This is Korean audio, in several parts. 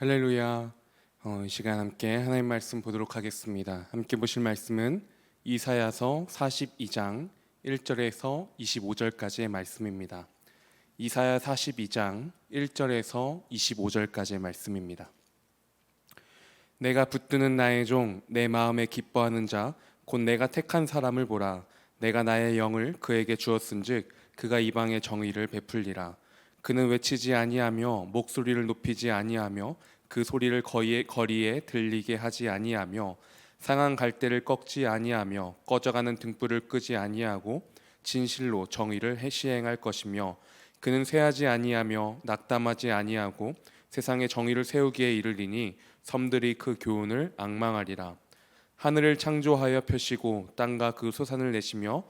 할렐루야. 이 시간 함께 하나님 말씀 보도록 하겠습니다. 함께 보실 말씀은 이사야서 42장 1절에서 25절까지의 말씀입니다. 이사야 42장 1절에서 25절까지의 말씀입니다. 내가 붙드는 나의 종 내 마음에 기뻐하는 자 곧 내가 택한 사람을 보라. 내가 나의 영을 그에게 주었은즉 그가 이방의 정의를 베풀리라. 그는 외치지 아니하며 목소리를 높이지 아니하며 그 소리를 거리에 들리게 하지 아니하며 상한 갈대를 꺾지 아니하며 꺼져가는 등불을 끄지 아니하고 진실로 정의를 시행할 것이며 그는 쇠하지 아니하며 낙담하지 아니하고 세상에 정의를 세우기에 이르리니 섬들이 그 교훈을 앙망하리라. 하늘을 창조하여 펴시고 땅과 그 솟아을 내시며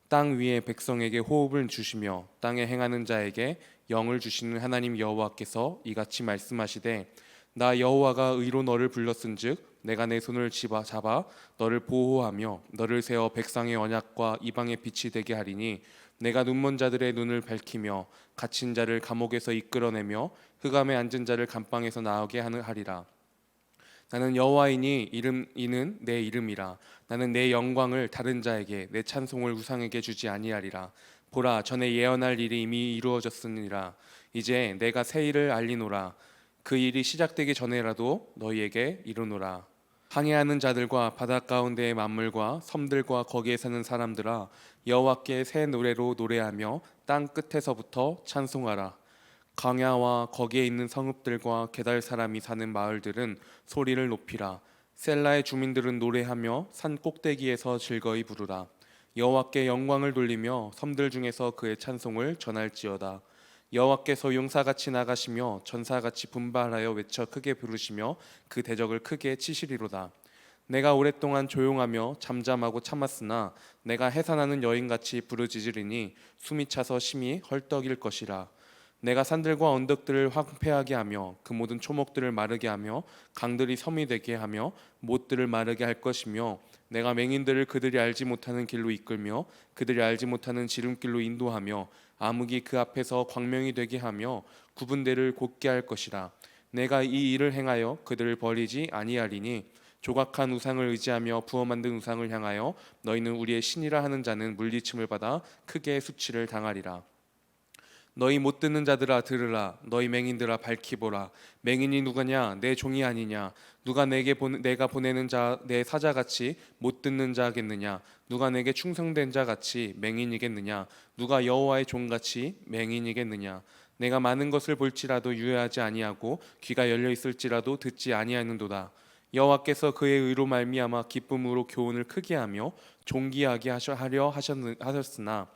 땅 위에 백성에게 호흡을 주시며 땅에 행하는 자에게 영을 주시는 하나님 여호와께서 이같이 말씀하시되 나 여호와가 의로 너를 불렀은즉 내가 내 손을 잡아 너를 보호하며 너를 세워 백성의 언약과 이방의 빛이 되게 하리니 내가 눈먼 자들의 눈을 밝히며 갇힌 자를 감옥에서 이끌어내며 흑암에 앉은 자를 감방에서 나오게 하리라. 나는 여호와이니 이는 내 이름이라. 나는 내 영광을 다른 자에게 내 찬송을 우상에게 주지 아니하리라. 보라, 전에 예언할 일이 이미 이루어졌으니라. 이제 내가 새 일을 알리노라. 그 일이 시작되기 전에라도 너희에게 이르노라. 항해하는 자들과 바닷 가운데의 만물과 섬들과 거기에 사는 사람들아, 여호와께 새 노래로 노래하며 땅 끝에서부터 찬송하라. 광야와 거기에 있는 성읍들과 게달 사람이 사는 마을들은 소리를 높이라. 셀라의 주민들은 노래하며 산 꼭대기에서 즐거이 부르라. 여호와께 영광을 돌리며 섬들 중에서 그의 찬송을 전할지어다. 여호와께서 용사같이 나가시며 전사같이 분발하여 외쳐 크게 부르시며 그 대적을 크게 치시리로다. 내가 오랫동안 조용하며 잠잠하고 참았으나 내가 해산하는 여인같이 부르짖으리니 숨이 차서 심히 헐떡일 것이라. 내가 산들과 언덕들을 황폐하게 하며 그 모든 초목들을 마르게 하며 강들이 섬이 되게 하며 못들을 마르게 할 것이며 내가 맹인들을 그들이 알지 못하는 길로 이끌며 그들이 알지 못하는 지름길로 인도하며 암흑이 그 앞에서 광명이 되게 하며 구분대를 곧게 할 것이라. 내가 이 일을 행하여 그들을 버리지 아니하리니 조각한 우상을 의지하며 부어 만든 우상을 향하여 너희는 우리의 신이라 하는 자는 물리침을 받아 크게 수치를 당하리라. 너희 못 듣는 자들아 들으라. 너희 맹인들아 밝히 보라. 맹인이 누구냐? 내 종이 아니냐? 누가 내가 보내는 자 내 사자같이 못 듣는 자겠느냐? 누가 내게 충성된 자같이 맹인이겠느냐? 누가 여호와의 종같이 맹인이겠느냐? 내가 많은 것을 볼지라도 유의하지 아니하고 귀가 열려 있을지라도 듣지 아니하는도다. 여호와께서 그의 의로 말미암아 기쁨으로 교훈을 크게 하며 존귀하게 하려 하셨으나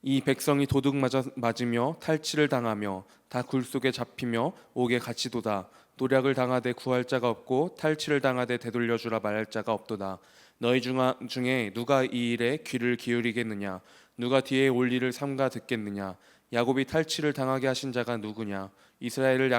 이 백성이 도둑 맞으며 탈취를 당하며 다 굴 속에 잡히며 옥에 갇히도다. 노략을 당하되 구할 자가 없고 탈취를 당하되 되돌려주라 말할 자가 없도다. 너희 중에 누가 이 일에 귀를 기울이겠느냐? 누가 뒤에 올 일을 삼가 듣겠느냐? 야곱이 탈취를 당하게 하신 자가 누구냐? 이스라엘을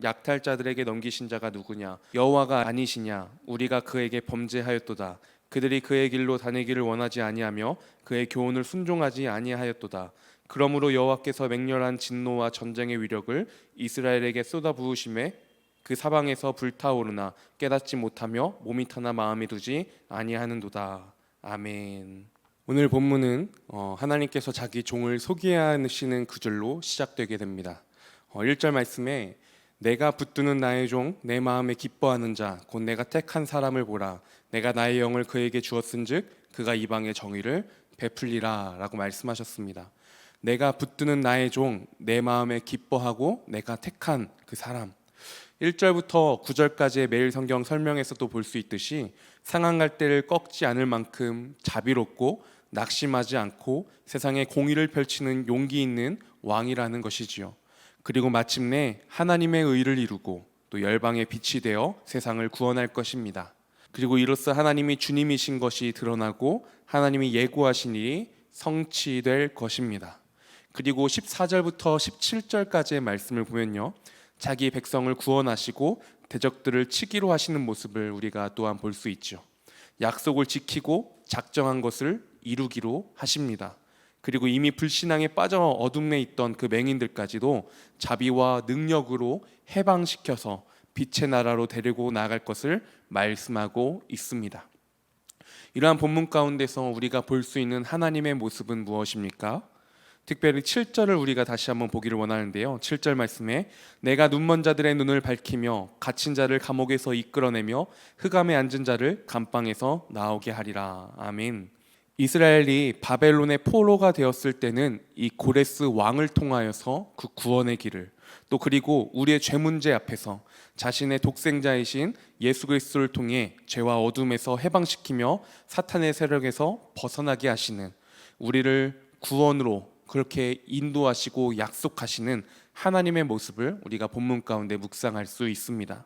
약탈자들에게 넘기신 자가 누구냐? 여호와가 아니시냐? 우리가 그에게 범죄하였도다. 그들이 그의 길로 다니기를 원하지 아니하며 그의 교훈을 순종하지 아니하였도다. 그러므로 여호와께서 맹렬한 진노와 전쟁의 위력을 이스라엘에게 쏟아부으심에 그 사방에서 불타오르나 깨닫지 못하며 몸이 타나 마음이 두지 아니하는도다. 아멘. 오늘 본문은 하나님께서 자기 종을 소개하시는 구절로 시작되게 됩니다. 1절 말씀에 내가 붙드는 나의 종 내 마음에 기뻐하는 자 곧 내가 택한 사람을 보라. 내가 나의 영을 그에게 주었은즉 그가 이방의 정의를 베풀리라 라고 말씀하셨습니다. 내가 붙드는 나의 종 내 마음에 기뻐하고 내가 택한 그 사람. 1절부터 9절까지의 매일 성경 설명에서도 볼 수 있듯이 상한 갈대를 꺾지 않을 만큼 자비롭고 낙심하지 않고 세상에 공의를 펼치는 용기 있는 왕이라는 것이지요. 그리고 마침내 하나님의 의를 이루고 또 열방의 빛이 되어 세상을 구원할 것입니다. 그리고 이로써 하나님이 주님이신 것이 드러나고 하나님이 예고하신 일이 성취될 것입니다. 그리고 14절부터 17절까지의 말씀을 보면요, 자기 백성을 구원하시고 대적들을 치기로 하시는 모습을 우리가 또한 볼 수 있죠. 약속을 지키고 작정한 것을 이루기로 하십니다. 그리고 이미 불신앙에 빠져 어둠에 있던 그 맹인들까지도 자비와 능력으로 해방시켜서 빛의 나라로 데리고 나아갈 것을 말씀하고 있습니다. 이러한 본문 가운데서 우리가 볼 수 있는 하나님의 모습은 무엇입니까? 특별히 7절을 우리가 다시 한번 보기를 원하는데요. 7절 말씀에 내가 눈먼 자들의 눈을 밝히며 갇힌 자를 감옥에서 이끌어내며 흑암에 앉은 자를 감방에서 나오게 하리라. 아멘. 이스라엘이 바벨론의 포로가 되었을 때는 이 고레스 왕을 통하여서 그 구원의 길을, 또 그리고 우리의 죄 문제 앞에서 자신의 독생자이신 예수 그리스도를 통해 죄와 어둠에서 해방시키며 사탄의 세력에서 벗어나게 하시는, 우리를 구원으로 그렇게 인도하시고 약속하시는 하나님의 모습을 우리가 본문 가운데 묵상할 수 있습니다.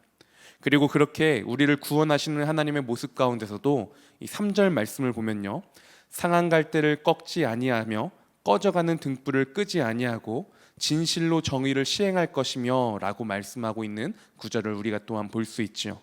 그리고 그렇게 우리를 구원하시는 하나님의 모습 가운데서도 이 3절 말씀을 보면요, 상한 갈대를 꺾지 아니하며 꺼져가는 등불을 끄지 아니하고 진실로 정의를 시행할 것이며 라고 말씀하고 있는 구절을 우리가 또한 볼 수 있죠.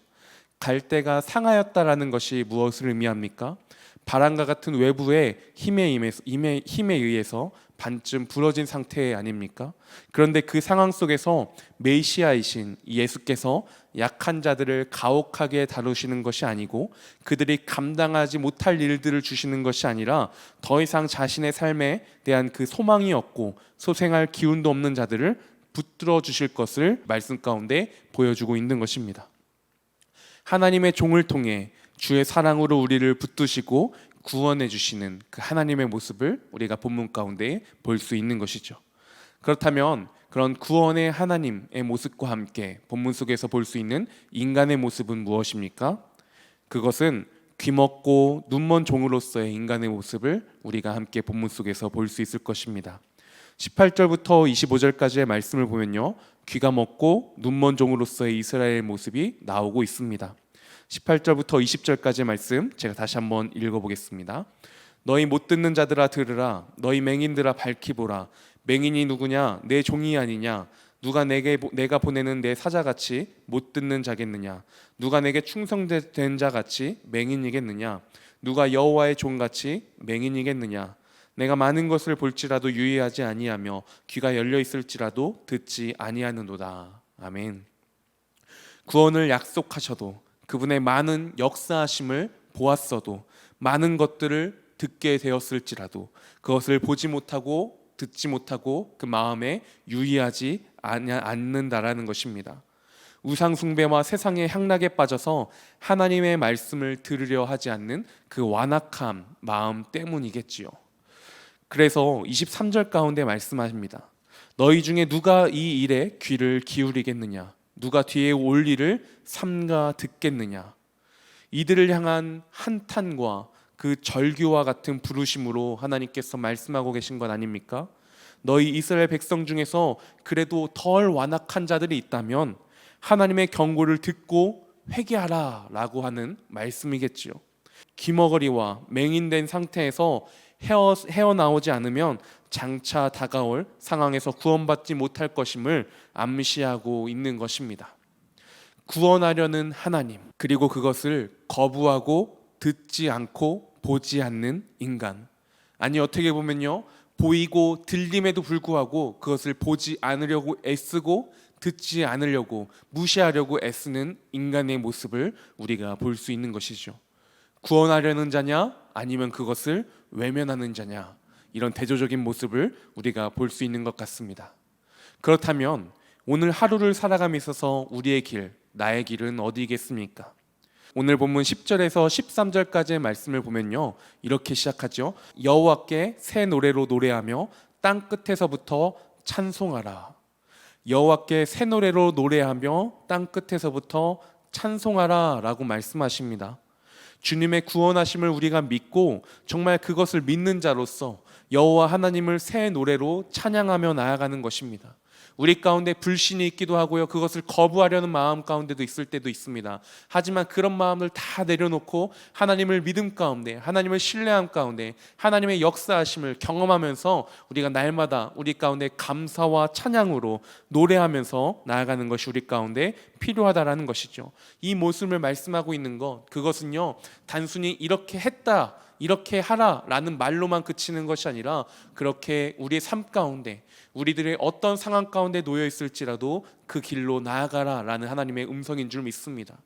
갈대가 상하였다라는 것이 무엇을 의미합니까? 바람과 같은 외부의 힘에 의해서 반쯤 부러진 상태 아닙니까? 그런데 그 상황 속에서 메시아이신 예수께서 약한 자들을 가혹하게 다루시는 것이 아니고 그들이 감당하지 못할 일들을 주시는 것이 아니라 더 이상 자신의 삶에 대한 그 소망이 없고 소생할 기운도 없는 자들을 붙들어 주실 것을 말씀 가운데 보여주고 있는 것입니다. 하나님의 종을 통해 주의 사랑으로 우리를 붙드시고 구원해 주시는 그 하나님의 모습을 우리가 본문 가운데 볼 수 있는 것이죠. 그렇다면 그런 구원의 하나님의 모습과 함께 본문 속에서 볼 수 있는 인간의 모습은 무엇입니까? 그것은 귀먹고 눈먼 종으로서의 인간의 모습을 우리가 함께 본문 속에서 볼 수 있을 것입니다. 18절부터 25절까지의 말씀을 보면요, 귀가 먹고 눈먼 종으로서의 이스라엘 모습이 나오고 있습니다. 18절부터 20절까지의 말씀 제가 다시 한번 읽어보겠습니다. 너희 못 듣는 자들아 들으라. 너희 맹인들아 밝히 보라. 맹인이 누구냐? 내 종이 아니냐? 누가 내가 보내는 내 사자같이 못 듣는 자겠느냐? 누가 내게 충성된 자같이 맹인이겠느냐? 누가 여호와의 종같이 맹인이겠느냐? 내가 많은 것을 볼지라도 유의하지 아니하며 귀가 열려 있을지라도 듣지 아니하는도다. 아멘. 구원을 약속하셔도, 그분의 많은 역사하심을 보았어도, 많은 것들을 듣게 되었을지라도 그것을 보지 못하고 듣지 못하고 그 마음에 유의하지 않는다라는 것입니다. 우상 숭배와 세상의 향락에 빠져서 하나님의 말씀을 들으려 하지 않는 그 완악한 마음 때문이겠지요. 그래서 23절 가운데 말씀하십니다. 너희 중에 누가 이 일에 귀를 기울이겠느냐? 누가 뒤에 올 일을 삼가 듣겠느냐? 이들을 향한 한탄과 그 절규와 같은 부르심으로 하나님께서 말씀하고 계신 것 아닙니까? 너희 이스라엘 백성 중에서 그래도 덜 완악한 자들이 있다면 하나님의 경고를 듣고 회개하라 라고 하는 말씀이겠지요. 귀머거리와 맹인된 상태에서 헤어나오지 않으면 장차 다가올 상황에서 구원받지 못할 것임을 암시하고 있는 것입니다. 구원하려는 하나님, 그리고 그것을 거부하고 듣지 않고 보지 않는 인간, 아니 어떻게 보면요, 보이고 들림에도 불구하고 그것을 보지 않으려고 애쓰고 듣지 않으려고 무시하려고 애쓰는 인간의 모습을 우리가 볼 수 있는 것이죠. 구원하려는 자냐 아니면 그것을 외면하는 자냐, 이런 대조적인 모습을 우리가 볼 수 있는 것 같습니다. 그렇다면 오늘 하루를 살아감에 있어서 우리의 길, 나의 길은 어디겠습니까? 오늘 본문 10절에서 13절까지의 말씀을 보면요, 이렇게 시작하죠. 여호와께 새 노래로 노래하며 땅 끝에서부터 찬송하라. 여호와께 새 노래로 노래하며 땅 끝에서부터 찬송하라 라고 말씀하십니다. 주님의 구원하심을 우리가 믿고 정말 그것을 믿는 자로서 여호와 하나님을 새 노래로 찬양하며 나아가는 것입니다. 우리 가운데 불신이 있기도 하고요, 그것을 거부하려는 마음 가운데도 있을 때도 있습니다. 하지만 그런 마음을 다 내려놓고 하나님을 믿음 가운데, 하나님을 신뢰함 가운데 하나님의 역사하심을 경험하면서 우리가 날마다 우리 가운데 감사와 찬양으로 노래하면서 나아가는 것이 우리 가운데 필요하다라는 것이죠. 이 모습을 말씀하고 있는 것, 그것은요 단순히 이렇게 했다 이렇게 하라라는 말로만 그치는 것이 아니라 그렇게 우리의 삶 가운데 우리들의 어떤 상황 가운데 놓여 있을지라도 그 길로 나아가라라는 하나님의 음성인 줄 믿습니다.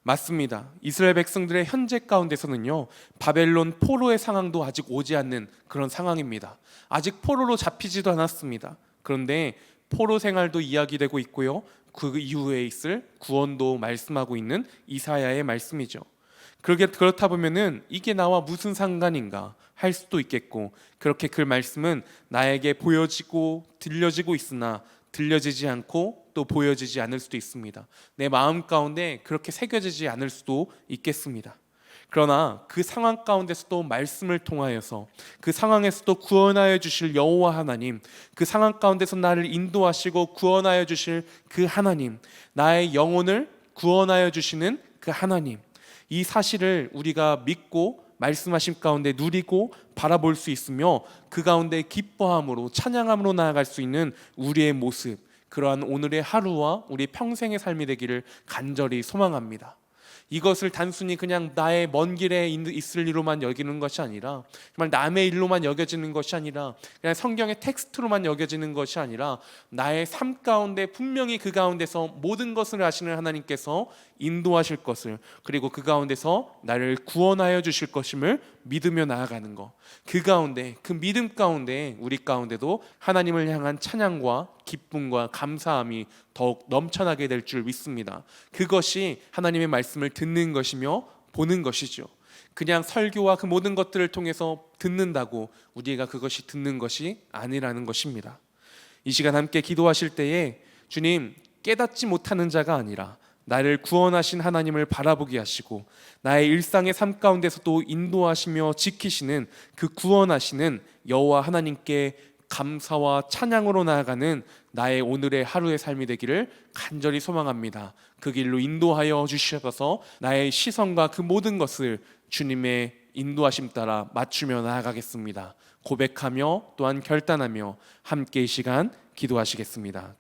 맞습니다. 이스라엘 백성들의 현재 가운데서는요, 바벨론 포로의 상황도 아직 오지 않는 그런 상황입니다. 아직 포로로 잡히지도 않았습니다. 그런데 포로 생활도 이야기되고 있고요, 그 이후에 있을 구원도 말씀하고 있는 이사야의 말씀이죠. 그렇다 보면은 이게 나와 무슨 상관인가 할 수도 있겠고, 그렇게 그 말씀은 나에게 보여지고 들려지고 있으나 들려지지 않고 또 보여지지 않을 수도 있습니다. 내 마음 가운데 그렇게 새겨지지 않을 수도 있겠습니다. 그러나 그 상황 가운데서도 말씀을 통하여서 그 상황에서도 구원하여 주실 여호와 하나님, 그 상황 가운데서 나를 인도하시고 구원하여 주실 그 하나님, 나의 영혼을 구원하여 주시는 그 하나님, 이 사실을 우리가 믿고 말씀하심 가운데 누리고 바라볼 수 있으며 그 가운데 기뻐함으로 찬양함으로 나아갈 수 있는 우리의 모습, 그러한 오늘의 하루와 우리 평생의 삶이 되기를 간절히 소망합니다. 이것을 단순히 그냥 나의 먼 길에 있을 일로만 여기는 것이 아니라, 정말 남의 일로만 여겨지는 것이 아니라, 그냥 성경의 텍스트로만 여겨지는 것이 아니라, 나의 삶 가운데 분명히 그 가운데서 모든 것을 아시는 하나님께서 인도하실 것을, 그리고 그 가운데서 나를 구원하여 주실 것임을 믿으며 나아가는 것, 그 가운데, 그 믿음 가운데 우리 가운데도 하나님을 향한 찬양과 기쁨과 감사함이 더욱 넘쳐나게 될 줄 믿습니다. 그것이 하나님의 말씀을 듣는 것이며 보는 것이죠. 그냥 설교와 그 모든 것들을 통해서 듣는다고 우리가 그것이 듣는 것이 아니라는 것입니다. 이 시간 함께 기도하실 때에 주님, 깨닫지 못하는 자가 아니라 나를 구원하신 하나님을 바라보게 하시고 나의 일상의 삶 가운데서도 인도하시며 지키시는 그 구원하시는 여호와 하나님께 감사와 찬양으로 나아가는 나의 오늘의 하루의 삶이 되기를 간절히 소망합니다. 그 길로 인도하여 주셔서 나의 시선과 그 모든 것을 주님의 인도하심 따라 맞추며 나아가겠습니다. 고백하며 또한 결단하며 함께 이 시간 기도하시겠습니다.